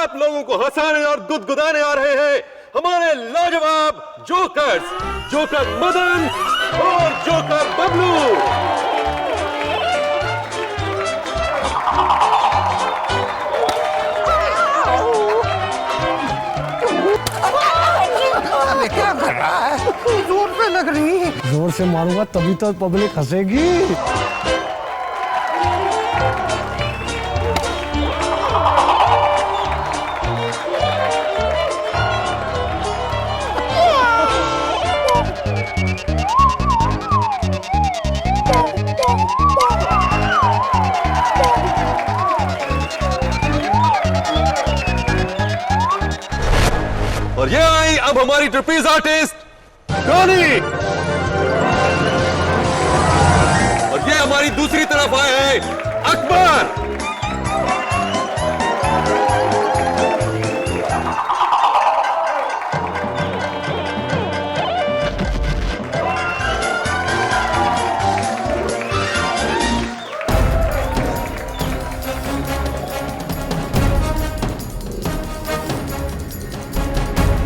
आप लोगों को हंसाने और गुदगुदाने आ रहे हैं हमारे लाजवाब जोकर्स, जोकर मदन और जोकर बबलू। क्या कर रहा है? जोर पे लग रही है। जोर से मारूंगा तभी तो पब्लिक हंसेगी। और ये आई अब हमारी ट्रपेज आर्टिस्ट डॉली। और ये हमारी दूसरी तरफ आए हैं अकबर।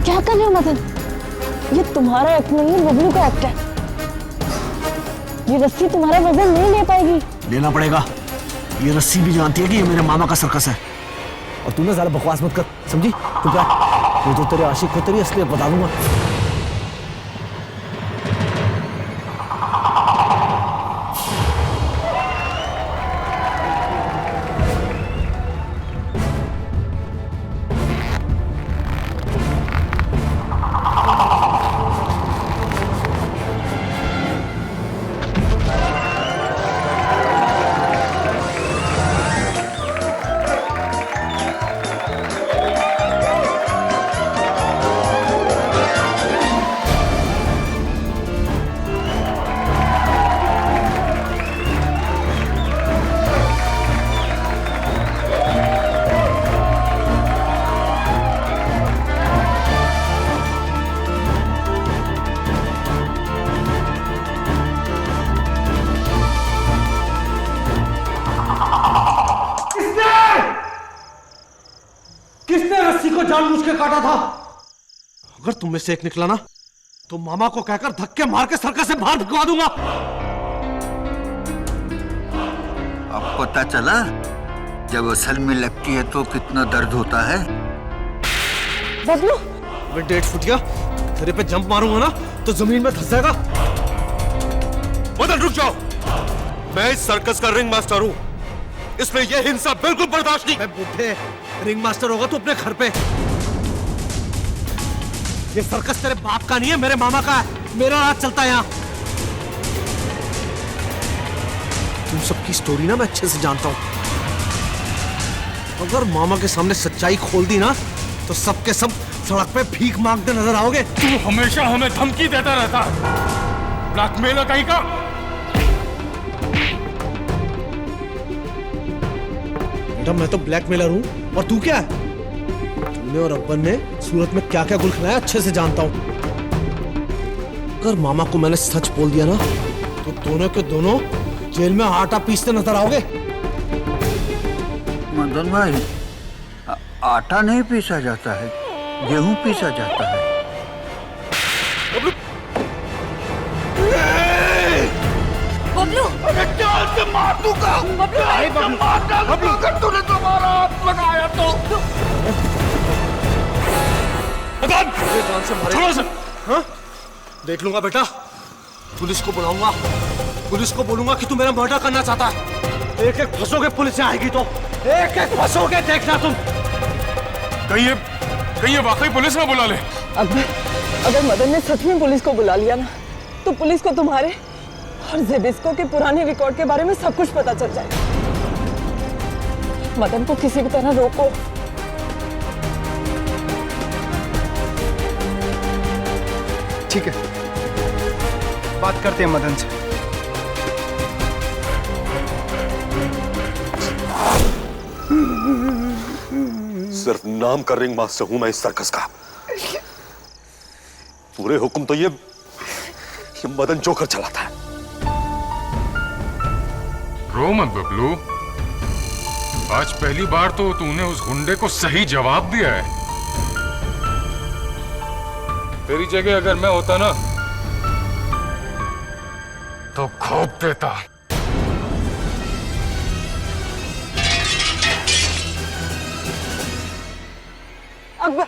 क्या कर रहे हो मदन? ये तुम्हारा एक्ट नहीं है, बबलू का एक्ट है। ये रस्सी तुम्हारा वजन नहीं ले पाएगी। लेना पड़ेगा। ये रस्सी भी जानती है कि ये मेरे मामा का सर्कस है। और तू ना ज़्यादा बकवास मत कर, समझी? तू क्या? वो तो तेरे आशिक को तेरी असलियत बता दूंगा। जानबूझ के काटा था। अगर तुम में से एक निकला ना तो मामा को कहकर धक्के मार के सर्कस से बाहर भिजवा दूंगा। अब पता चला जब असल में लगती है तो कितना दर्द होता है। बबलू, मैं 1.5 फुट गया, तेरे पे जंप मारूंगा ना तो जमीन में धंस जाएगा। मदन रुक जाओ, मैं इस सर्कस का रिंग मास्टर हूं, इसमें यह हिंसा बिल्कुल बर्दाश्त नहीं। मैं बुढ़े रिंग मास्टर होगा तो अपने घर पे। ये सर्कस तेरे बाप का नहीं है, मेरे मामा का है। मेरा राज चलता है यहाँ। तुम सबकी स्टोरी ना मैं अच्छे से जानता हूं। अगर मामा के सामने सच्चाई खोल दी ना तो सबके सब सड़क पे भीख मांगते नजर आओगे। तू हमेशा हमें धमकी देता रहता, ब्लैकमेलर कहीं का। बेटा मैं तो ब्लैकमेलर हूं और तू क्या है? तूने और अब्बन ने सूरत में क्या क्या गुल खिलाया अच्छे से जानता हूं। अगर मामा को मैंने सच बोल दिया ना तो दोनों के दोनों जेल में आटा पीसते नजर आओगे। मदन भाई, आटा नहीं पीसा जाता है, गेहूं पीसा जाता है। बबलू, अरे जान से मार दूंगा। बबलू, मार डालूंगा अगर तूने दोबारा हाथ लगाया तो। जान से मारे। हाँ? देख लूंगा बेटा, पुलिस को बुलाऊंगा, पुलिस को बोलूंगा कि तू मेरा मर्डर करना चाहता है। एक एक फंसोगे, पुलिस आएगी तो एक एक फंसोगे, देखना तुम। कहीं ये वाकई पुलिस ना बुला ले। अगर मदन ने सच में पुलिस को बुला लिया ना तो पुलिस को तुम्हारे और जेबिस्को के पुराने रिकॉर्ड के बारे में सब कुछ पता चल जाएगा। मदन को किसी भी तरह रोको। ठीक है, बात करते हैं मदन से। सिर्फ नाम का रिंग मास्टर हूं मैं इस सर्कस का। पूरे हुक्म तो ये मदन जोकर चलाता है। रो मत बबलू, आज पहली बार तो तूने उस गुंडे को सही जवाब दिया है। तेरी जगह अगर मैं होता ना तो खोद देता। अकबर,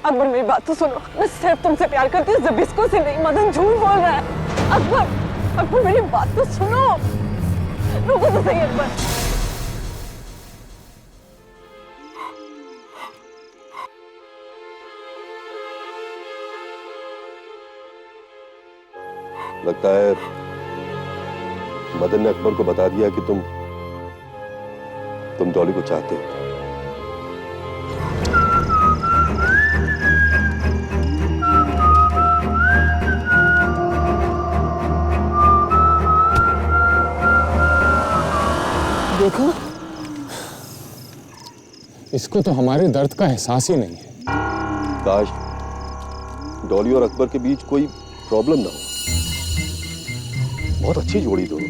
अकबर मेरी बात तो सुनो। मैं सिर्फ तुमसे प्यार करती हूँ, ज़बिस्को से नहीं। मदन झूठ बोल रहा है। अकबर, अकबर मेरी बात तो सुनो। रुको तो सही अकबर। लगता है मदन ने अकबर को बता दिया कि तुम डॉली को चाहते हो। देखो, इसको तो हमारे दर्द का एहसास ही नहीं है। काश डॉली और अकबर के बीच कोई प्रॉब्लम ना हो। बहुत अच्छी जोड़ी दोनों।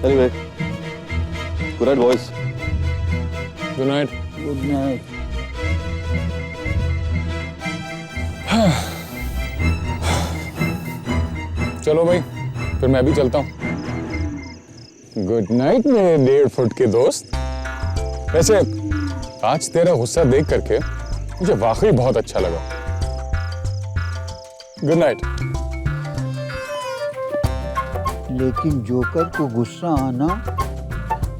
Anyway, good night boys. Good night. Good night. चलो भाई, फिर मैं भी चलता हूँ। गुड नाइट मेरे 1.5 फुट के दोस्त। वैसे आज तेरा गुस्सा देख करके मुझे वाकई बहुत अच्छा लगा। Good night. लेकिन जोकर को गुस्सा आना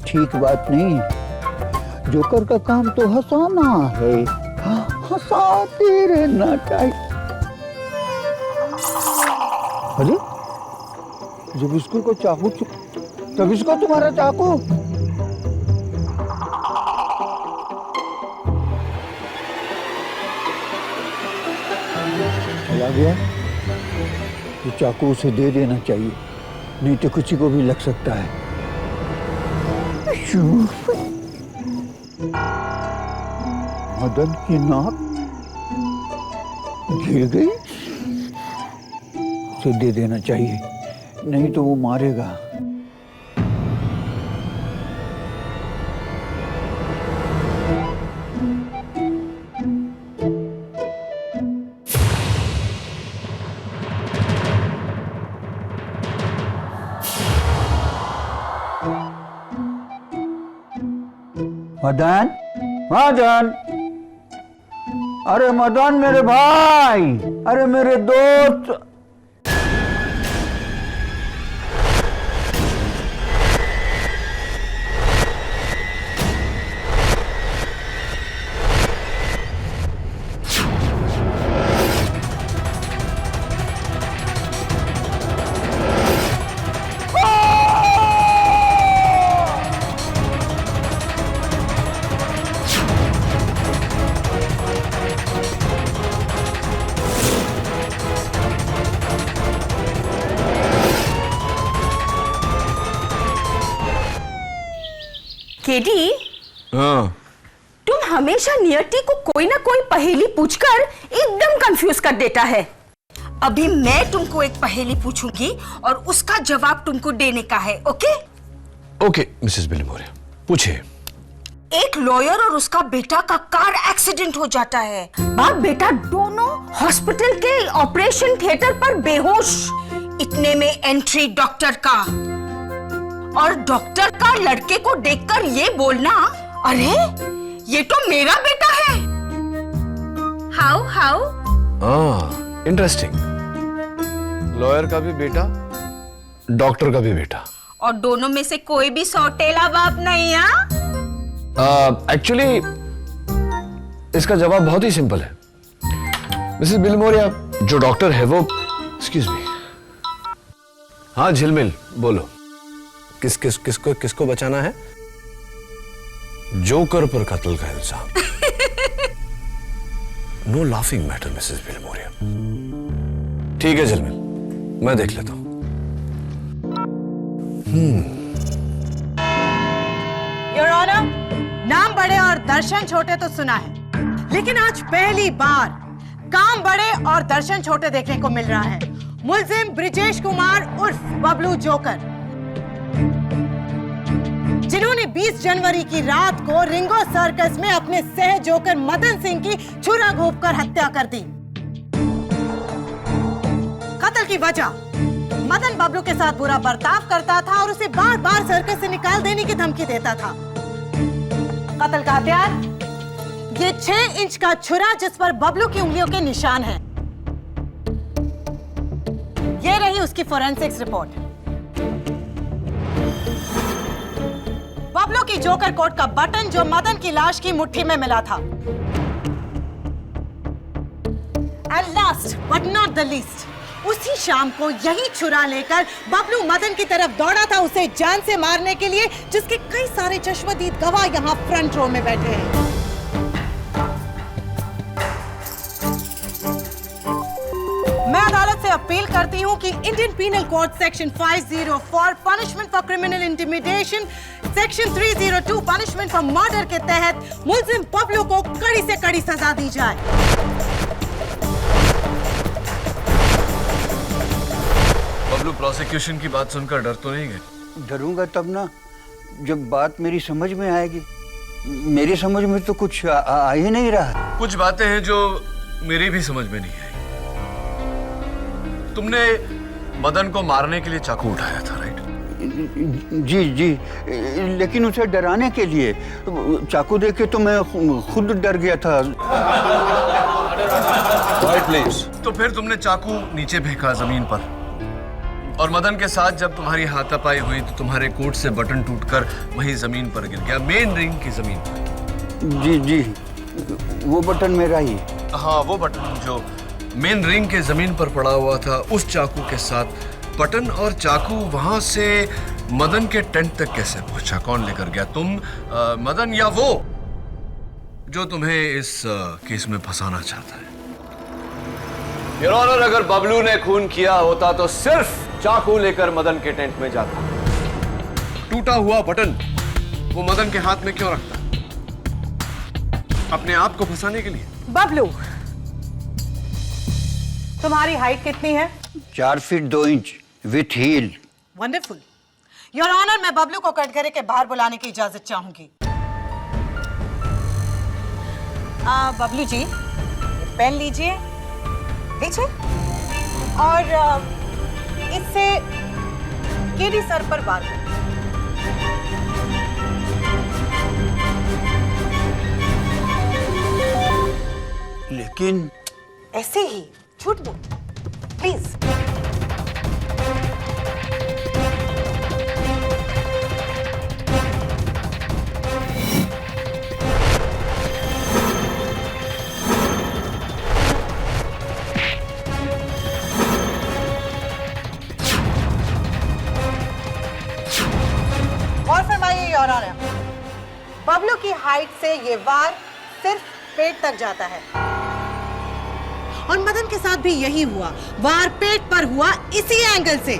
ठीक बात नहीं है। जोकर का काम तो हंसाना है, हंसाते रहना चाहिए। अरे जब इसको को चाकू तब इसको तुम्हारा चाकू। चला गया तो चाकू उसे दे देना चाहिए, नहीं तो किसी को भी लग सकता है। मदन की नाक गिर गई, उसे दे देना चाहिए, नहीं तो वो मारेगा। मदन, मदन, अरे मदन मेरे भाई, अरे मेरे दोस्त। केडी, हाँ, तुम हमेशा नियति को कोई ना कोई पहेली पूछकर एकदम कंफ्यूज कर देता है। अभी मैं तुमको एक पहेली पूछूंगी और उसका जवाब तुमको देने का है, ओके? ओके मिसेस बिलमोरिया, पूछिए। एक लॉयर और उसका बेटा का कार एक्सीडेंट हो जाता है। बाप बेटा दोनों हॉस्पिटल के ऑपरेशन थिएटर पर बेहोश। इतने में एंट्री डॉक्टर का, और डॉक्टर का लड़के को देखकर ये बोलना, अरे ये तो मेरा बेटा है। How interesting. लॉयर का भी बेटा, डॉक्टर का भी बेटा, और दोनों में से कोई भी सौतेला बाप नहीं है। एक्चुअली इसका जवाब बहुत ही सिंपल है मिसेस बिलमोरिया। जो डॉक्टर है वो, एक्सक्यूज मी, हाँ झिलमिल बोलो, किसको बचाना है? जोकर पर कत्ल का इल्जाम। No laughing matter Mrs Bilimoria. ठीक है झिलमिल, मैं देख लेता हूं। योर ऑनर, नाम बड़े और दर्शन छोटे तो सुना है, लेकिन आज पहली बार काम बड़े और दर्शन छोटे देखने को मिल रहा है। मुलजिम ब्रिजेश कुमार उर्फ बबलू जोकर, जिन्होंने 20 जनवरी की रात को रिंगो सर्कस में अपने सह जोकर मदन सिंह की छुरा घोंपकर हत्या कर दी। कत्ल की वजह, मदन बबलू के साथ बुरा बर्ताव करता था और उसे बार बार सर्कस से निकाल देने की धमकी देता था। कत्ल का हथियार, ये 6 इंच का छुरा जिस पर बबलू की उंगलियों के निशान हैं। ये रही उसकी फोरेंसिक्स रिपोर्ट। बबलू की जोकर कोट का बटन जो मदन की लाश की मुट्ठी में मिला था। And last but not the least, उसी शाम को यही छुरा लेकर बबलू मदन की तरफ दौड़ा था उसे जान से मारने के लिए, जिसके कई सारे चश्मदीद गवाह यहाँ फ्रंट रो में बैठे हैं। मैं अदालत से अपील करती हूं कि Indian Penal Code section 504 punishment for criminal intimidation, section 302 punishment for murder के तहत मुलजिम बबलू को कड़ी से कड़ी सजा दी जाए। बबलू प्रोसिक्यूशन की बात सुनकर डर तो नहीं गए? डरूंगा तब ना जब बात मेरी समझ में आएगी। मेरी समझ में तो कुछ आ ही नहीं रहा। कुछ बातें हैं जो मेरी भी समझ में नहीं आई। तुमने मदन को मारने के लिए चाकू उठाया था, राइट? जी जी, लेकिन उसे डराने के लिए। चाकू देख के तो मैं खुद डर गया था। प्लीज। तो फिर तुमने चाकू नीचे फेंका जमीन पर, और मदन के साथ जब तुम्हारी हाथापाई हुई तो तुम्हारे कोट से बटन टूटकर वही जमीन पर गिर गया, मेन रिंग की जमीन पर। जी जी, वो बटन मेरा ही। हाँ, वो बटन जो मेन रिंग के जमीन पर पड़ा हुआ था, उस चाकू के साथ बटन और चाकू वहां से मदन के टेंट तक कैसे पहुंचा? कौन लेकर गया? तुम, मदन, या वो जो तुम्हें इस केस में फंसाना चाहता है? योर ऑनर, अगर बबलू ने खून किया होता तो सिर्फ चाकू लेकर मदन के टेंट में जाता। टूटा हुआ बटन वो मदन के हाथ में क्यों रखता? अपने आप को फंसाने के लिए। बबलू, तुम्हारी हाइट कितनी है? 4 feet 2 inch with heel. Wonderful. Your honour, मैं बबलू को कटघरे के बाहर बुलाने की इजाजत चाहूंगी। बबलू जी, पेन लीजिए, लीजिए, और इससे केडी सर पर वार करें। लेकिन ऐसे ही झूठ बोल, प्लीज। और फरमाइए योर ऑनर, बबलू की हाइट से ये वार सिर्फ पेट तक जाता है, और मदन के साथ भी यही हुआ। वार पेट पर हुआ इसी एंगल से।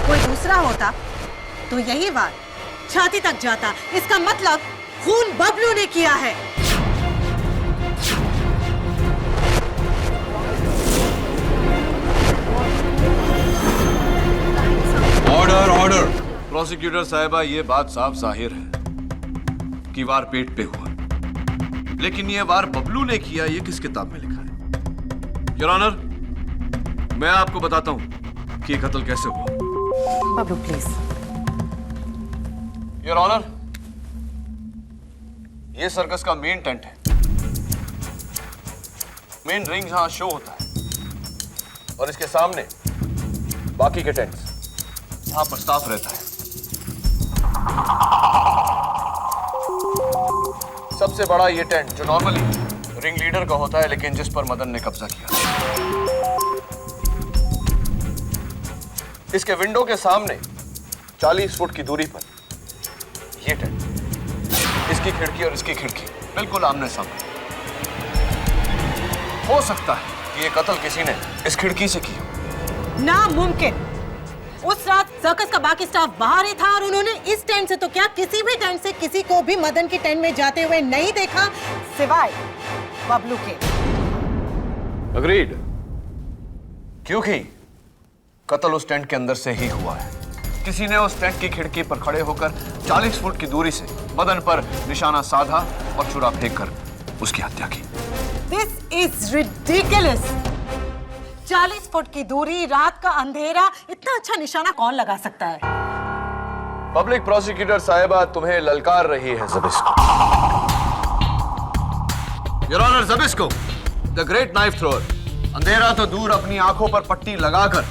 कोई दूसरा होता तो यही वार छाती तक जाता। इसका मतलब खून बबलू ने किया है। Order, order. प्रोसिक्यूटर साहिबा, ये बात साफ जाहिर है कि वार पेट पे हुआ, लेकिन ये वार बबलू ने किया, ये किस किताब में लिखा है? योर ऑनर, मैं आपको बताता हूं कि ये कत्ल कैसे हुआ। बबलू प्लीज। योर ऑनर, ये सर्कस का मेन टेंट है, मेन रिंग जहां शो होता है, और इसके सामने बाकी के टेंट्स जहां पर स्टाफ रहता है। सबसे बड़ा ये टेंट जो नॉर्मली रिंग लीडर का होता है, लेकिन जिस पर मदन ने कब्जा किया। इसके विंडो के सामने 40 फुट की दूरी पर ये टेंट, इसकी खिड़की और इसकी खिड़की बिल्कुल आमने सामने। हो सकता है कि ये कत्ल किसी ने इस खिड़की से की। नामुमकिन। उस रात सर्कस का बाकी स्टाफ बाहर ही था, और उन्होंने इस टेंट से तो क्या किसी भी टेंट से किसी को भी मदन की टेंट में जाते हुए नहीं देखा, सिवाय बबलू के। अग्रीड, क्योंकि कत्ल उस टेंट के अंदर से ही हुआ है। किसी ने उस टेंट की खिड़की पर खड़े होकर 40 फुट की दूरी से मदन पर निशाना साधा और छुरा फेंक कर उसकी हत्या की। This is ridiculous. 40 फुट की दूरी, रात का अंधेरा, इतना अच्छा निशाना कौन लगा सकता है? पब्लिक प्रोसिक्यूटर साहिबा तुम्हें ललकार रही है Zbisko. Your honour, Zbisko the great knife thrower अंधेरा तो दूर अपनी आंखों पर पट्टी लगाकर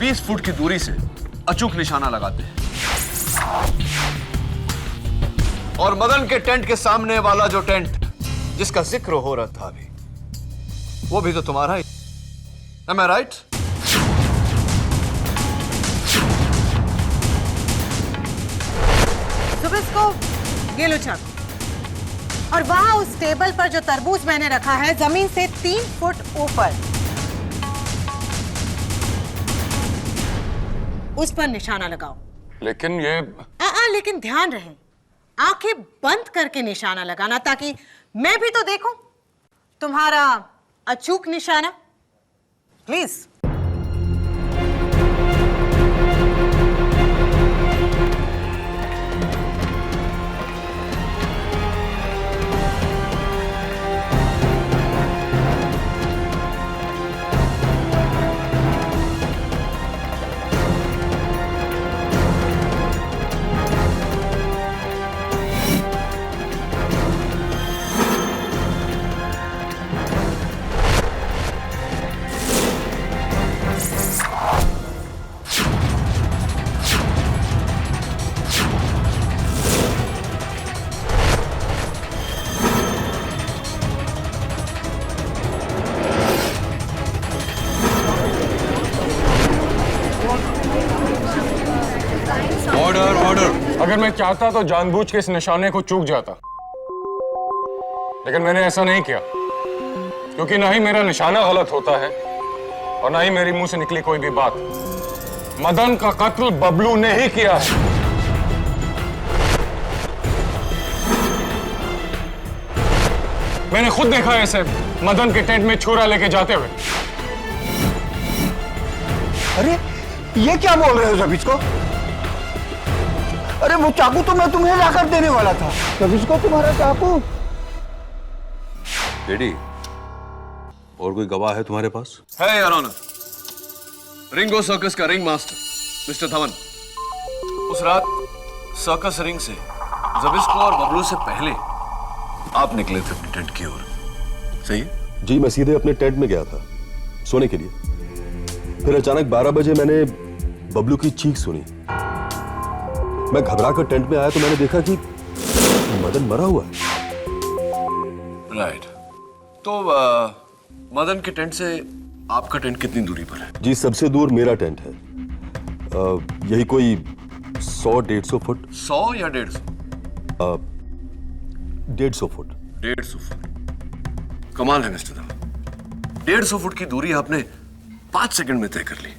20 फुट की दूरी से अचूक निशाना लगाते हैं। और मदन के टेंट के सामने वाला जो टेंट जिसका जिक्र हो रहा था अभी, वो भी तो तुम्हारा ही। Am I right? ज़बिस्को, ये लो चाकू। और वहां उस टेबल पर जो तरबूज मैंने रखा है, जमीन से 3 फुट ऊपर, उस पर निशाना लगाओ। लेकिन ये लेकिन ध्यान रहे, आंखें बंद करके निशाना लगाना, ताकि मैं भी तो देखूं तुम्हारा अचूक निशाना। प्लीज। अगर मैं चाहता तो जानबूझ के इस निशाने को चूक जाता, लेकिन मैंने ऐसा नहीं किया, क्योंकि ना ही मेरा निशाना गलत होता है और ना ही मेरी मुंह से निकली कोई भी बात। मदन का कत्ल बबलू ने ही किया है। मैंने खुद देखा है इसे मदन के टेंट में छुरा लेके जाते हुए। अरे ये क्या बोल रहे हो ज़बिस्को? अरे वो चाकू तो मैं तुम्हें लाकर देने वाला था। ज़बिस्को, तुम्हारा चाकू। डैडी, और कोई गवाह है तुम्हारे पास? है योर ऑनर, रिंगो सर्कस का रिंग मास्टर मिस्टर धवन। उस रात सर्कस रिंग से ज़बिस्को और बबलू से पहले आप निकले थे अपने टेंट की ओर, सही है? जी, मैं सीधे अपने टेंट में गया था सोने के लिए। फिर अचानक 12 बजे मैंने बबलू की चीख सुनी। मैं घबरा कर टेंट में आया तो मैंने देखा कि मदन मरा हुआ है। राइट। तो मदन के टेंट से आपका टेंट कितनी दूरी पर है? जी, सबसे दूर मेरा टेंट है। यही कोई 100-150 फुट। 100 या 150? 150 फुट। 150 फुट। कमाल है मिस्टर धवन, 150 फुट की दूरी आपने 5 सेकंड में तय कर ली।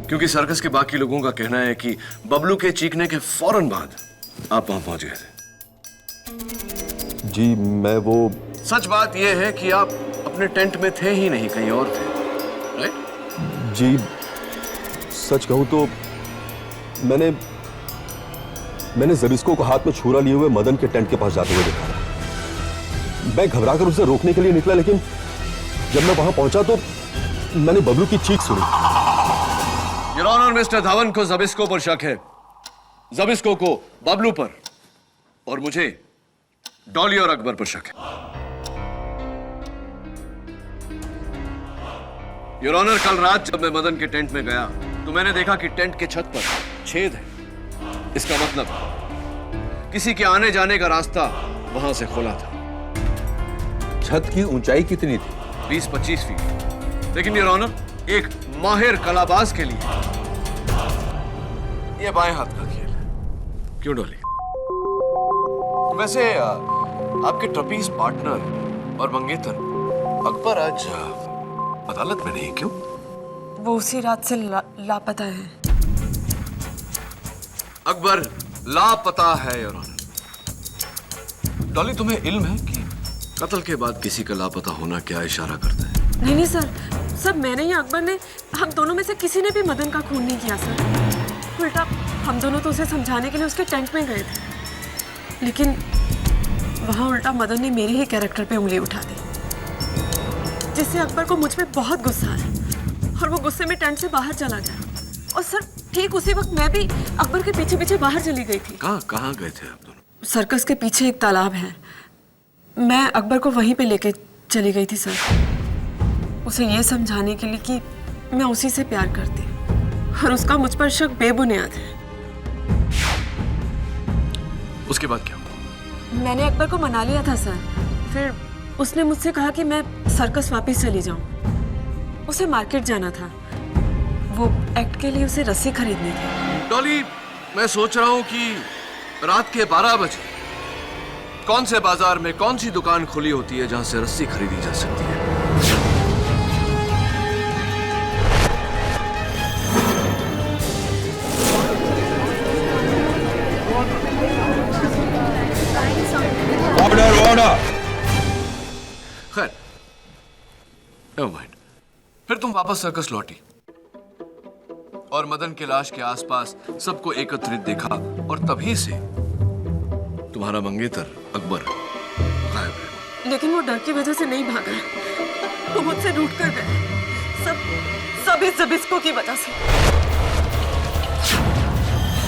क्योंकि सर्कस के बाकी लोगों का कहना है कि बबलू के चीखने के फौरन बाद आप वहां पहुंच गए थे। जी, मैं वो। सच बात यह है कि आप अपने टेंट में थे ही नहीं, कहीं और थे, राइट? जी, सच कहूं तो मैंने ज़बिस्को को हाथ में छुरा लिए हुए मदन के टेंट के पास जाते हुए देखा। मैं घबराकर उसे रोकने के लिए निकला, लेकिन जब मैं वहां पहुंचा तो मैंने बबलू की चीख सुनी। योर ऑनर, मिस्टर धवन को ज़बिस्को पर शक है, ज़बिस्को को बबलू पर, और मुझे डॉली और अकबर पर शक है। योर ऑनर, कल रात जब मैं मदन के टेंट में गया तो मैंने देखा कि टेंट के छत पर छेद है। इसका मतलब किसी के आने जाने का रास्ता वहां से खुला था। छत की ऊंचाई कितनी थी? 20-25 फीट। लेकिन योर ऑनर, एक माहिर कलाबाज के लिए यह बाएं हाथ का खेल है। क्यों डॉली? वैसे आपके ट्रपीज पार्टनर और मंगेतर अकबर आज अदालत में नहीं, क्यों? वो उसी रात से लापता है। अकबर लापता है योर ऑनर। डॉली, तुम्हें इल्म है कि कत्ल के बाद किसी का लापता होना क्या इशारा करता है? नहीं सर, सब मैंने या अकबर ने, हम दोनों में से किसी ने भी मदन का खून नहीं किया सर। उल्टा हम दोनों तो उसे समझाने के लिए उसके टेंट में गए थे, लेकिन वहाँ उल्टा मदन ने मेरे ही कैरेक्टर पे उंगली उठा दी, जिससे अकबर को मुझ पे बहुत गुस्सा आया और वो गुस्से में टेंट से बाहर चला गया। और सर ठीक उसी वक्त मैं भी अकबर के पीछे पीछे बाहर चली गई थी। कहाँ गए थे आप दोनों? सर्कस के पीछे एक तालाब है, मैं अकबर को वहीं पे लेके चली गई थी सर, उसे ये समझाने के लिए कि मैं उसी से प्यार करती हूँ और उसका मुझ पर शक बेबुनियाद है। उसके बाद क्या हुआ? मैंने अकबर को मना लिया था सर, फिर उसने मुझसे कहा कि मैं सर्कस वापस चली जाऊं। उसे मार्केट जाना था, वो एक्ट के लिए उसे रस्सी खरीदनी थी। डॉली, मैं सोच रहा हूँ कि रात के 12 बजे कौन से बाजार में कौन सी दुकान खुली होती है जहां से रस्सी खरीदी जा सकती है? खैर, नेवर माइंड। फिर तुम वापस सर्कस लौटी और मदन के लाश के आसपास सबको एकत्रित देखा और तभी से तुम्हारा मंगेतर अकबर गायब है। लेकिन वो डर की वजह से नहीं भागा, वो मुझसे रूठ कर गए, सब इस जबिस्को की वजह से,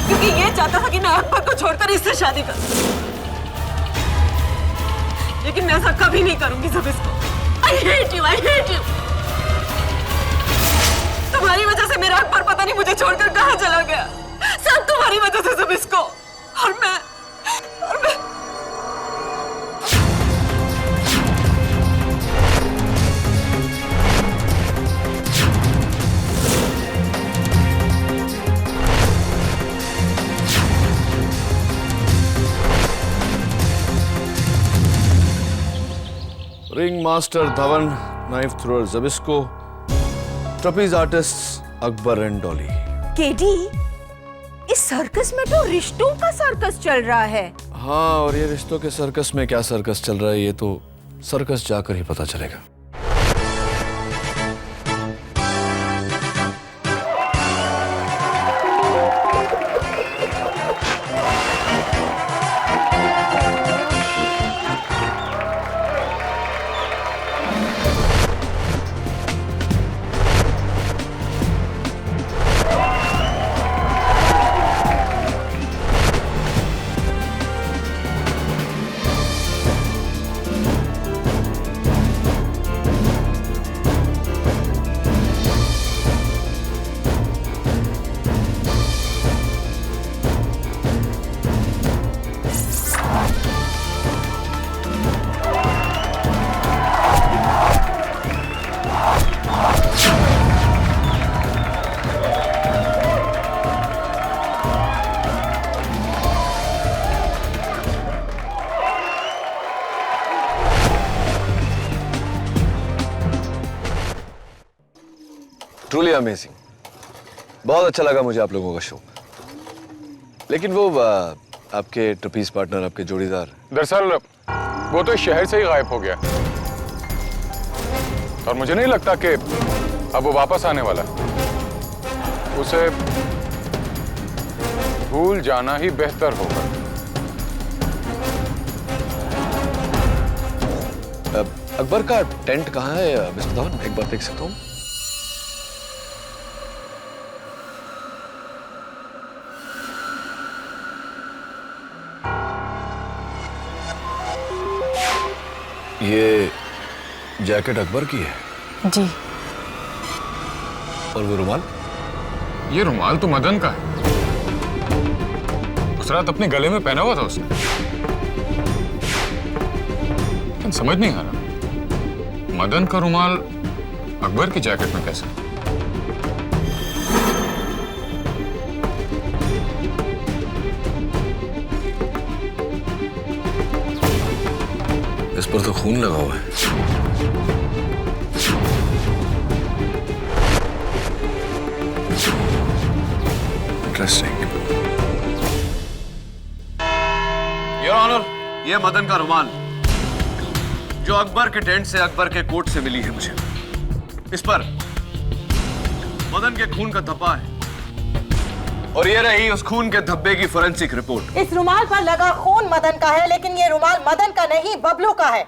क्योंकि ये चाहता था कि मैं अकबर को छोड़कर इससे शादी करूं, लेकिन मैं ऐसा कभी नहीं करूंगी जबिस्को। I hate you, I hate you। तुम्हारी वजह से मेरा अकबर पता नहीं मुझे छोड़कर कहाँ चला गया, सब तुम्हारी वजह से जबिस्को। और मैं ring master Dhawan, knife thrower Zbisko, trapeze artist Akbar and Dolly. KD, इस सर्कस में तो रिश्तों का सर्कस चल रहा है। हाँ, और ये रिश्तों के सर्कस में क्या सर्कस चल रहा है ये तो सर्कस जाकर ही पता चलेगा। ट्रूली अमेजिंग, बहुत अच्छा लगा मुझे आप लोगों का शो। लेकिन वो आपके ट्रपीज पार्टनर, आपके जोड़ीदार, दरअसल वो तो इस शहर से ही गायब हो गया और मुझे नहीं लगता कि अब वो वापस आने वाला। उसे भूल जाना ही बेहतर होगा। अकबर का टेंट कहाँ है मिस्टर धवन? एक बार देख सकता हूँ? ये जैकेट अकबर की है? जी। और वो रुमाल? ये रुमाल तो मदन का है, उस रात अपने गले में पहना हुआ था उसने। लेकिन समझ नहीं आ रहा, मदन का रुमाल अकबर की जैकेट में कैसे? इस पर तो खून लगा हुआ है। इंटरेस्टिंग। योर ऑनर, ये मदन का रुमाल जो अकबर के टेंट से, अकबर के कोट से मिली है मुझे। इस पर मदन के खून का धब्बा है और ये रही उस खून के धब्बे की फोरेंसिक रिपोर्ट। इस रुमाल पर लगा खून मदन का है, लेकिन ये रुमाल मदन का नहीं, बबलू का है।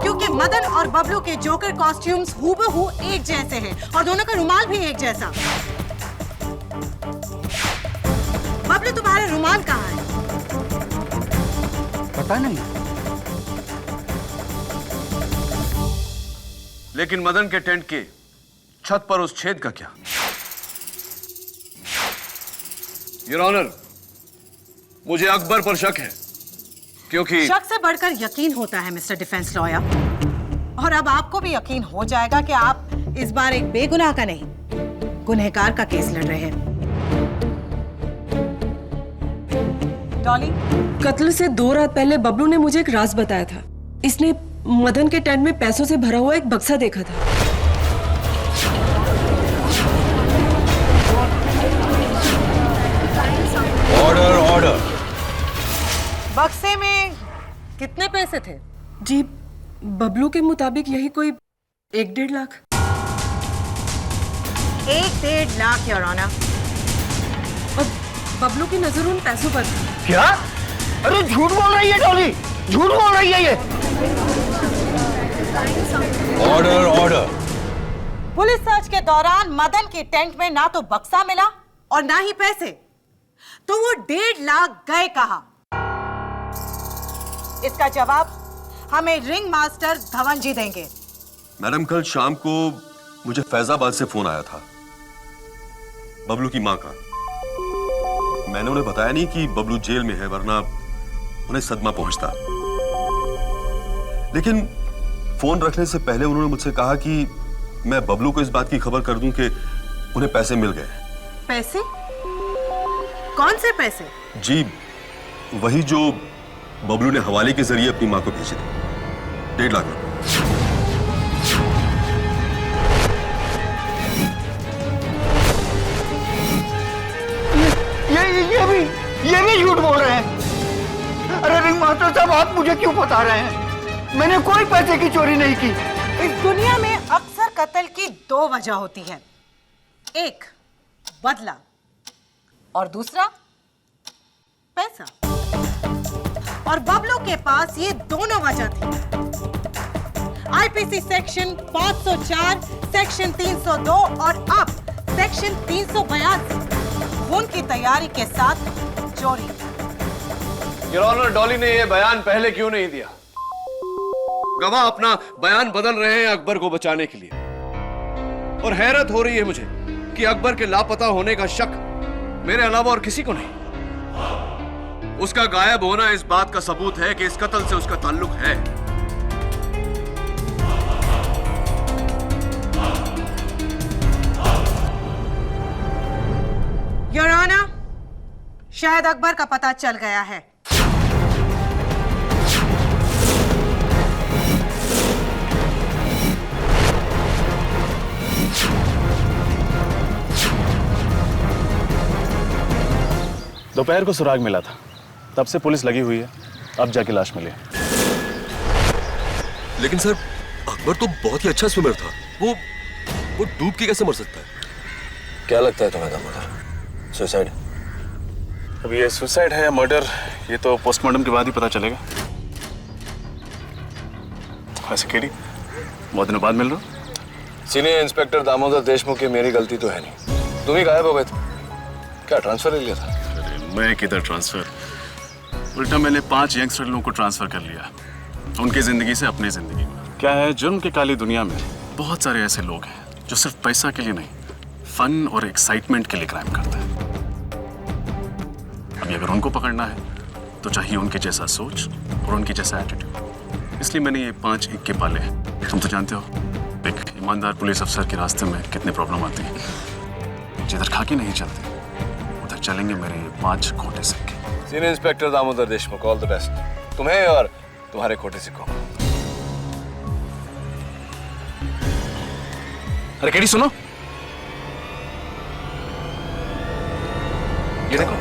क्योंकि मदन और बबलू के जोकर कॉस्ट्यूम्स हूबहू एक जैसे हैं और दोनों का रुमाल भी एक जैसा। बबलू, तुम्हारा रुमाल कहाँ है? पता नहीं। लेकिन मदन के टेंट की छत पर उस छेद का क्या? योर ऑनर, मुझे अकबर पर शक है, क्योंकि शक से बढ़कर यकीन होता है मिस्टर डिफेंस लॉयर। और अब आपको भी यकीन हो जाएगा कि आप इस बार एक बेगुनाह का नहीं, गुनहगार का केस लड़ रहे हैं। डॉली, कत्ल से 2 रात पहले बबलू ने मुझे एक राज बताया था। इसने मदन के टेंट में पैसों से भरा हुआ एक बक्सा देखा था। Order order. बक्से में कितने पैसे थे? जी, बबलू के मुताबिक यही कोई 1-1.5 लाख। 1-1.5 lakh your honour. और बबलू की नजर उन पैसों पर थी। क्या? अरे झूठ बोल रही है डॉली, झूठ बोल रही है ये। Order order. पुलिस सर्च के दौरान मदन की टेंट में ना तो बक्सा मिला और ना ही पैसे, तो वो 1.5 लाख गए कहाँ? इसका जवाब हमें रिंग मास्टर धवन जी देंगे। मैडम, कल शाम को मुझे फैजाबाद से फोन आया था बबलू की मां का। मैंने उन्हें बताया नहीं कि बबलू जेल में है, वरना उन्हें सदमा पहुंचता। लेकिन फोन रखने से पहले उन्होंने मुझसे कहा कि मैं बबलू को इस बात की खबर कर दूं कि उन्हें पैसे मिल गए। पैसे? कौन से पैसे? जी, वही जो बबलू ने हवाले के जरिए अपनी मां को भेजे थे, 1.5 लाख रुपए। ये भी झूठ बोल रहे हैं। अरे रिंग मास्टर साहब, आप मुझे क्यों बता रहे हैं? मैंने कोई पैसे की चोरी नहीं की। इस दुनिया में अक्सर कत्ल की 2 वजह होती है, एक बदला और दूसरा पैसा। और बबलू के पास ये दोनों वजह थी। आईपीसी सेक्शन 504, सेक्शन 302 और अब सेक्शन 382 खून की तैयारी के साथ चोरी। योर ऑनर, डॉली ने यह बयान पहले क्यों नहीं दिया? गवाह अपना बयान बदल रहे हैं अकबर को बचाने के लिए। और हैरत हो रही है मुझे कि अकबर के लापता होने का शक मेरे अलावा और किसी को नहीं। उसका गायब होना इस बात का सबूत है कि इस कत्ल से उसका ताल्लुक है। योर ऑनर, शायद अकबर का पता चल गया है। दोपहर को सुराग मिला था, तब से पुलिस लगी हुई है, अब जाके लाश मिली। लेकिन सर, अकबर तो बहुत ही अच्छा स्विमर था। वो डूब के कैसे मर सकता है? क्या लगता है तुम्हें दामोदर? सुसाइड? अब ये सुसाइड है या मर्डर, ये तो पोस्टमार्टम के बाद ही पता चलेगा। वैसे केडी, बहुत दिनों बाद मिल रहा हूं। सीनियर इंस्पेक्टर दामोदर देशमुख की मेरी गलती तो है नहीं। तुम ही गायब हो गए थे। क्या ट्रांसफर ले लिया था? मैं किधर ट्रांसफर, उल्टा मैंने 5 यंगस्टर लोगों को ट्रांसफर कर लिया, उनकी जिंदगी से अपनी जिंदगी में। क्या है, जुर्म की काली दुनिया में बहुत सारे ऐसे लोग हैं जो सिर्फ पैसा के लिए नहीं, फन और एक्साइटमेंट के लिए क्राइम करते हैं। अभी अगर उनको पकड़ना है तो चाहिए उनके जैसा सोच और उनके जैसा एटीट्यूड। इसलिए मैंने ये 5 इक्के पाले हैं। तुम तो जानते हो एक ईमानदार पुलिस अफसर के रास्ते में कितनी प्रॉब्लम आती है। जिधर खाकी नहीं चलती उधर चलेंगे मेरे 5 खोटे सिक्के। Senior inspector Damodar Deshmukh, all the best तुम्हें और तुम्हारे खोटे सिक्कों को। अरे केडी सुनो, ये देखो।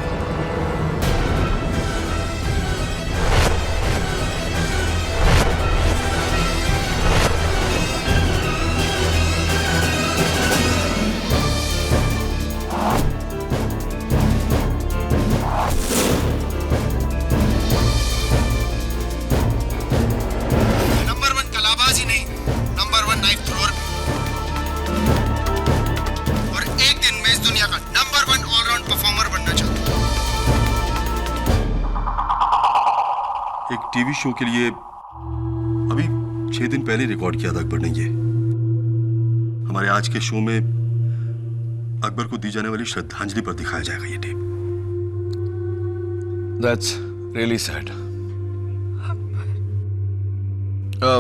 टीवी शो के लिए अभी 6 दिन पहले रिकॉर्ड किया था अकबर ने ये। हमारे आज के शो में अकबर को दी जाने वाली श्रद्धांजलि पर दिखाया जाएगा ये टेप। That's really sad.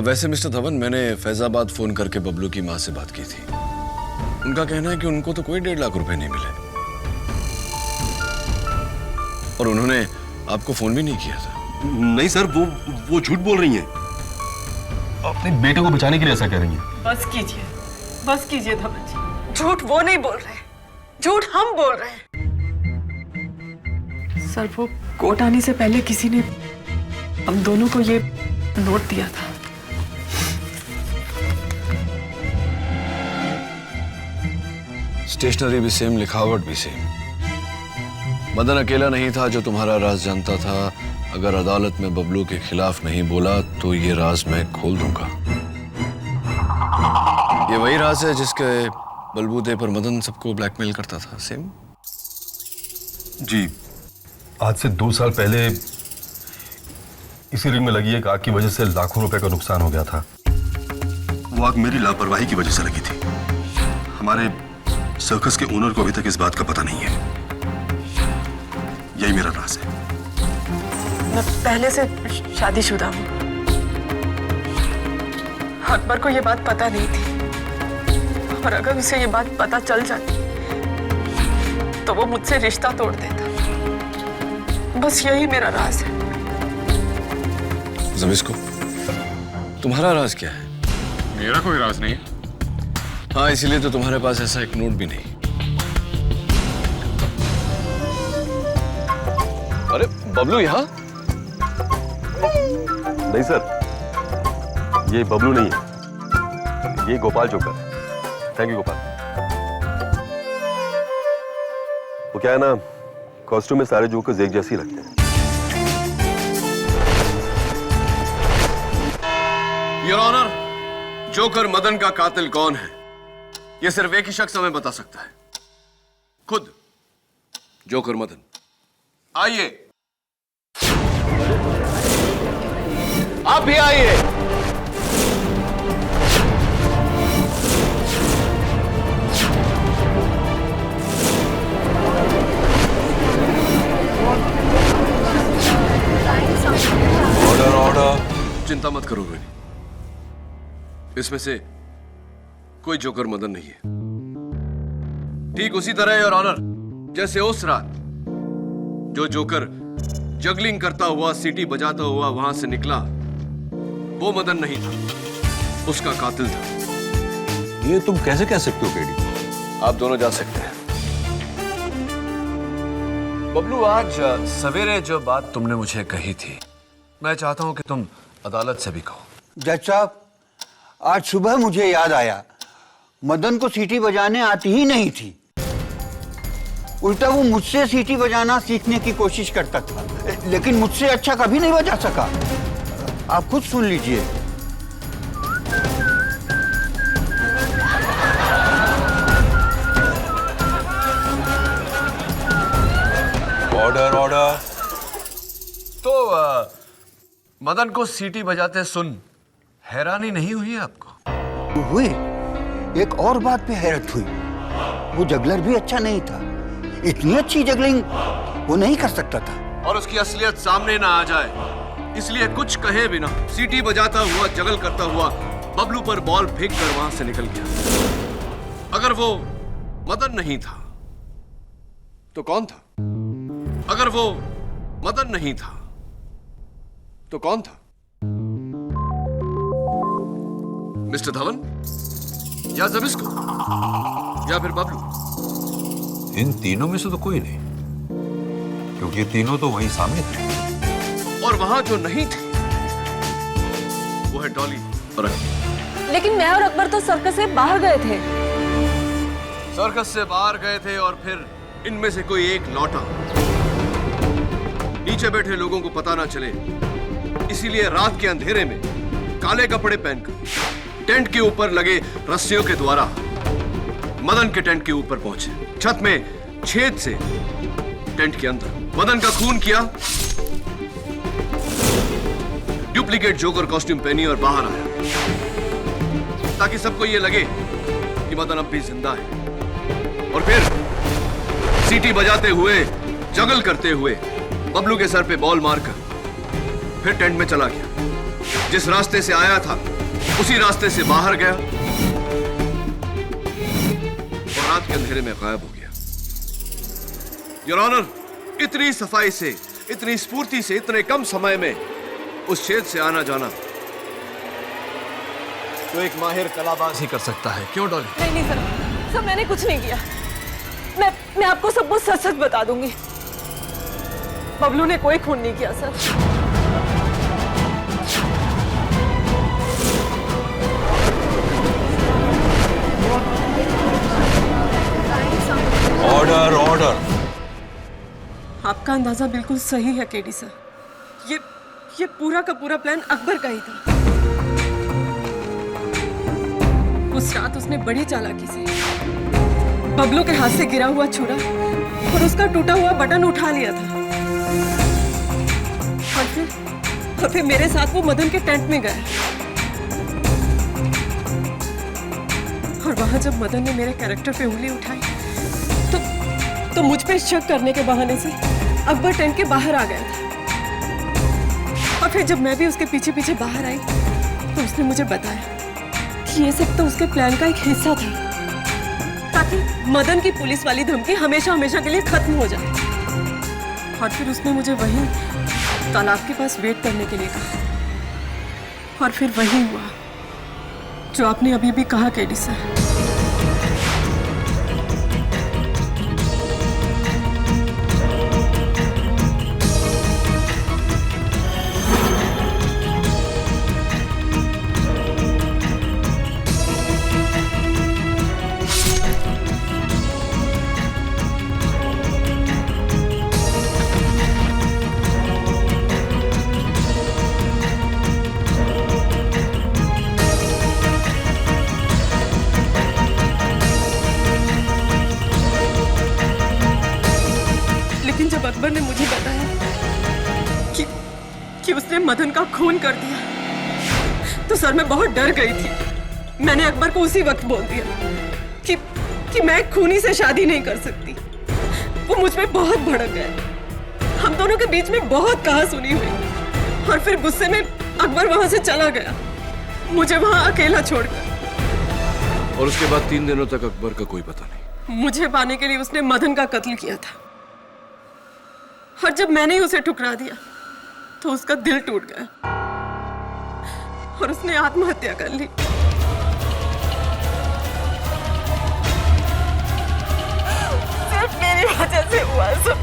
वैसे मिस्टर धवन, मैंने फैजाबाद फोन करके बबलू की माँ से बात की थी। उनका कहना है कि उनको तो कोई 1.5 लाख रुपए नहीं मिले और उन्होंने आपको फोन भी नहीं किया था। नहीं सर, वो झूठ बोल रही हैं। अपने बेटे को बचाने के लिए ऐसा कह रही हैं। बस कीजिए धवन जी। झूठ वो नहीं बोल रहे, झूठ हम बोल रहे हैं। सर, वो कोर्ट आने से पहले किसी ने हम दोनों को ये नोट दिया था। स्टेशनरी भी सेम, लिखावट भी सेम। मदन अकेला नहीं था जो तुम्हारा राज जानता था। अगर अदालत में बबलू के खिलाफ नहीं बोला तो ये राज मैं खोल दूंगा। ये वही राज है जिसके बलबूते पर मदन सबको ब्लैकमेल करता था। सेम जी, आज से 2 साल पहले इसी रिंग में लगी एक आग की वजह से लाखों रुपए का नुकसान हो गया था। वो आग मेरी लापरवाही की वजह से लगी थी। हमारे सर्कस के ओनर को अभी तक इस बात का पता नहीं है। यही मेरा राज है। मैं पहले से शादीशुदा हूँ। अकबर को ये बात पता नहीं थी और अगर उसे ये बात पता चल जाती तो वो मुझसे रिश्ता तोड़ देता। बस यही मेरा राज है। ज़बिस्को, तुम्हारा राज क्या है? मेरा कोई राज नहीं है। हाँ, इसीलिए तो तुम्हारे पास ऐसा एक नोट भी नहीं। अरे बबलू यहाँ? नहीं सर, ये बबलू नहीं है, ये गोपाल जोकर है। Thank you Gopal. वो क्या है ना, कॉस्ट्यूम में सारे जोकर्स एक जैसे ही लगते हैं। योर ऑनर, जोकर मदन का कातिल कौन है ये सिर्फ एक ही शख्स हमें बता सकता है, खुद जोकर मदन। आइए, आप भी आइए। Order order. चिंता मत करो रोहिणी, इसमें से कोई जोकर मदन नहीं है। ठीक उसी तरह योर ऑनर, जैसे उस रात जो जोकर जगलिंग करता हुआ, सीटी बजाता हुआ वहां से निकला, वो मदन नहीं था, उसका कातिल था। ये तुम कैसे कह सकते हो केडी? आप दोनों जा सकते हैं। बबलू, आज सवेरे जो बात तुमने मुझे कही थी, मैं चाहता हूं कि तुम अदालत से भी कहो। जज साहब, आज सुबह मुझे याद आया, मदन को सीटी बजाने आती ही नहीं थी। उल्टा वो मुझसे सीटी बजाना सीखने की कोशिश करता था, लेकिन मुझसे अच्छा कभी नहीं बजा सका। आप खुद सुन लीजिए। Order order. तो मदन को सीटी बजाते सुन हैरानी नहीं हुई आपको? हुई। एक और बात पे हैरत हुई, वो जगलर भी अच्छा नहीं था। इतनी अच्छी जगलिंग वो नहीं कर सकता था। और उसकी असलियत सामने ना आ जाए इसलिए कुछ कहे बिना सीटी बजाता हुआ, जगल करता हुआ बबलू पर बॉल फेंक कर वहां से निकल गया। अगर वो मदन नहीं था तो कौन था? अगर वो मदन नहीं था तो कौन था? मिस्टर धवन या ज़बिस्को या फिर बबलू? इन तीनों में से तो कोई नहीं, क्योंकि ये तीनों तो वहीं सामने थे। और वहां जो नहीं थे वो है डॉली और अकबर। लेकिन मैं और अकबर तो सर्कस से बाहर गए थे। सर्कस से बाहर गए थे और फिर इनमें से कोई एक लौटा। नीचे बैठे लोगों को पता ना चले इसीलिए रात के अंधेरे में काले कपड़े पहनकर टेंट के ऊपर लगे रस्सियों के द्वारा मदन के टेंट के ऊपर पहुंचे। छत में छेद से टेंट के अंदर मदन का खून किया, डुप्लीकेट जोकर कॉस्ट्यूम पहनी और बाहर आया ताकि सबको ये लगे कि मदन अब भी जिंदा है। और फिर सीटी बजाते हुए, जगल करते हुए बबलू के सर पे बॉल मारकर फिर टेंट में चला गया। जिस रास्ते से आया था उसी रास्ते से बाहर गया और रात के अंधेरे में गायब हो गया। योर ऑनर, इतनी सफाई से, इतनी स्फूर्ति से, इतने कम समय में उस छेद से आना जाना तो एक माहिर कलाबाज ही कर सकता है। क्यों डॉली? नहीं नहीं सर, सर मैंने कुछ नहीं किया। मैं आपको सब कुछ सच सच बता दूंगी। बबलू ने कोई खून नहीं किया सर। Order order. आपका अंदाजा बिल्कुल सही है केडी सर। ये पूरा का पूरा प्लान अकबर का ही था। उस रात उसने बड़ी चालाकी से बबलू के हाथ से गिरा हुआ छुरा और उसका टूटा हुआ बटन उठा लिया था और फिर मेरे साथ वो मदन के टेंट में गया। और वहां जब मदन ने मेरे कैरेक्टर पे उंगली उठाई तो मुझ पे शक करने के बहाने से अकबर टेंट के बाहर आ गया था। और फिर जब मैं भी उसके पीछे पीछे बाहर आई तो उसने मुझे बताया कि ये सब तो उसके प्लान का एक हिस्सा था ताकि मदन की पुलिस वाली धमकी हमेशा हमेशा के लिए खत्म हो जाए। और फिर उसने मुझे वहीं तालाब के पास वेट करने के लिए कहा। और फिर वही हुआ जो आपने अभी भी कहा केडी सर। जब अकबर ने मुझे बताया कि उसने मदन का खून कर दिया तो सर मैं बहुत डर गई थी। मैंने अकबर को उसी वक्त बोल दिया कि मैं खूनी से शादी नहीं कर सकती। वो मुझ पे बहुत भड़क गया। हम दोनों के बीच में बहुत कहा सुनी हुई और फिर गुस्से में अकबर वहां से चला गया, मुझे वहां अकेला छोड़कर। और उसके बाद 3 दिनों तक अकबर का कोई पता नहीं। मुझे पाने के लिए उसने मदन का कत्ल किया था और जब मैंने उसे ठुकरा दिया तो उसका दिल टूट गया और उसने आत्महत्या कर ली। सिर्फ मेरी वजह से हुआ सब।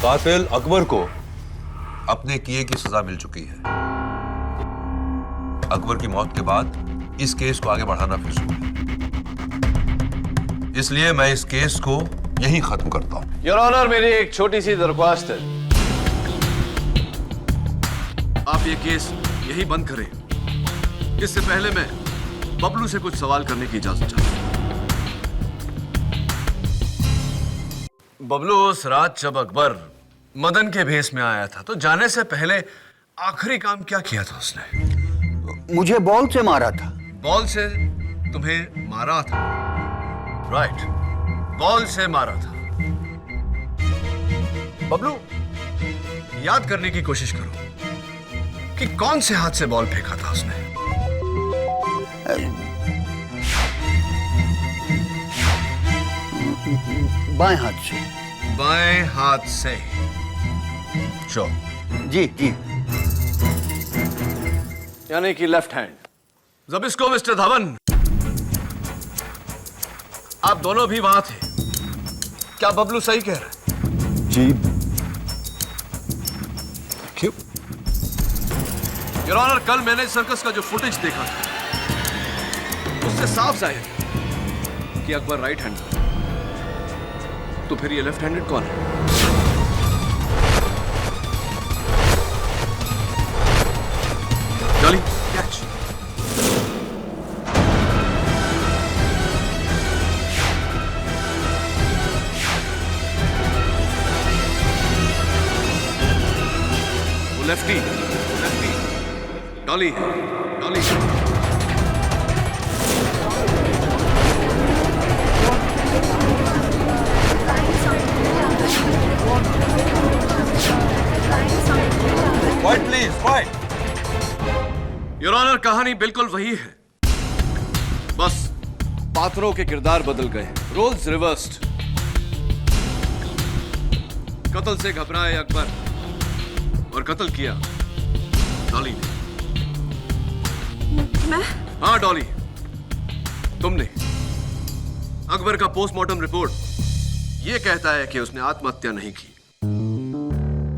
कातिल अकबर को अपने किए की सजा मिल चुकी है। अकबर की मौत के बाद इस केस को आगे बढ़ाना फिजूल है, इसलिए मैं इस केस को यहीं खत्म करता हूं। योर ऑनर, मेरी एक छोटी सी दरख्वास्त है। आप ये केस यही बंद करें। इससे पहले मैं बबलू से कुछ सवाल करने की इजाजत चाहता हूं। बबलू, उस रात जब अकबर मदन के भेस में आया था तो जाने से पहले आखिरी काम क्या किया था उसने? मुझे बॉल से मारा था। बॉल से तुम्हें मारा था? राइट, बॉल से मारा था। बबलू, याद करने की कोशिश करो कि कौन से हाथ से बॉल फेंका था उसने। बाएं हाथ से। बाएं हाथ से। चो जी जी। यानी कि लेफ्ट हैंड। जबिस्को मिस्टर धवन, आप दोनों भी वहां थे। क्या बबलू सही कह रहा है? जी। क्यों? योर ऑनर, कल मैंने सर्कस का जो फुटेज देखा था उससे साफ जाहिर है कि अकबर राइट हैंड, तो फिर ये लेफ्ट हैंडेड कौन है? Jolly, catch. डॉली है, डॉली है। Quiet please, quiet. Your honour, कहानी बिल्कुल वही है, बस पात्रों के किरदार बदल गए, रोल्स रिवर्स्ड। कत्ल से घबराए अकबर और कत्ल किया डॉली ने। मैं? हाँ डॉली, तुमने। अकबर का पोस्टमार्टम रिपोर्ट यह कहता है कि उसने आत्महत्या नहीं की,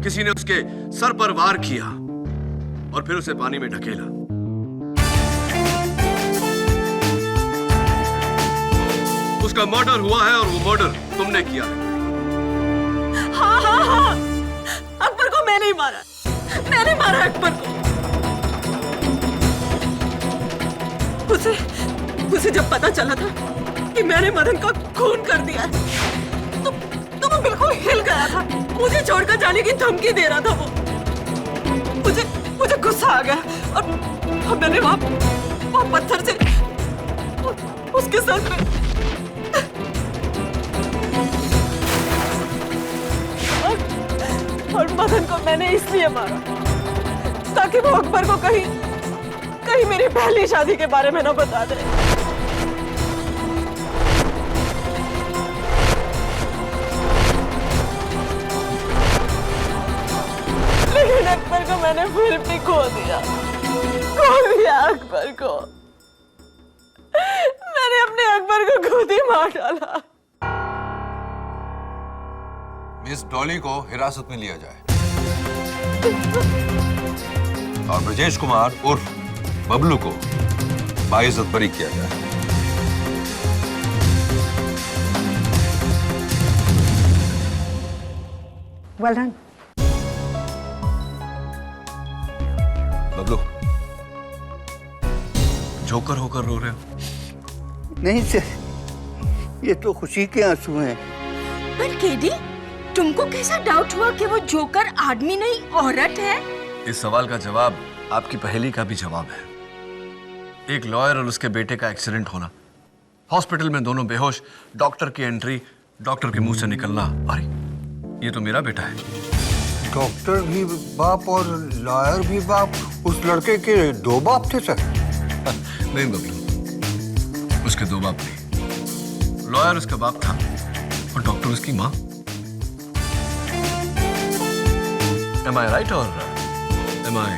किसी ने उसके सर पर वार किया और फिर उसे पानी में ढकेला। उसका मर्डर हुआ है और वो मर्डर तुमने किया है। हाँ हाँ हाँ, अकबर को मैंने ही मारा, मैंने मारा अकबर को। उसे जब पता चला था कि मैंने मदन का खून कर दिया तो वो बिल्कुल हिल गया था, मुझे छोड़कर जाने की धमकी दे रहा था वो। मुझे गुस्सा आ गया और मैंने वहां पत्थर से उसके सर पे और मदन को मैंने इसलिए मारा ताकि वो अकबर को कहीं मेरी पहली शादी के बारे में ना बता दे। लेकिन अकबर को मैंने फिर भी खो दिया अकबर को। मैंने अपने अकबर को खुद ही मार डाला। मिस डॉली को हिरासत में लिया जाए और ब्रजेश कुमार उर्फ बबलू को बाइज्जत बरी किया जाए। Well done. बबलू, जोकर होकर रो रहे हो? नहीं सर, ये तो खुशी के आंसू हैं। पर केडी, तुमको कैसा डाउट हुआ कि वो जोकर आदमी नहीं औरत है? इस सवाल का जवाब आपकी पहेली का भी जवाब है। एक लॉयर और उसके बेटे का एक्सीडेंट होना, हॉस्पिटल में दोनों बेहोश, डॉक्टर की एंट्री, डॉक्टर के मुंह से निकलना, अरे ये तो मेरा बेटा है। डॉक्टर भी बाप और लॉयर भी बाप, उस लड़के के दो बाप थे सर? नहीं बबलू, उसके दो बाप नहीं। लॉयर उसका बाप था और डॉक्टर उसकी माँ। Am I right or am I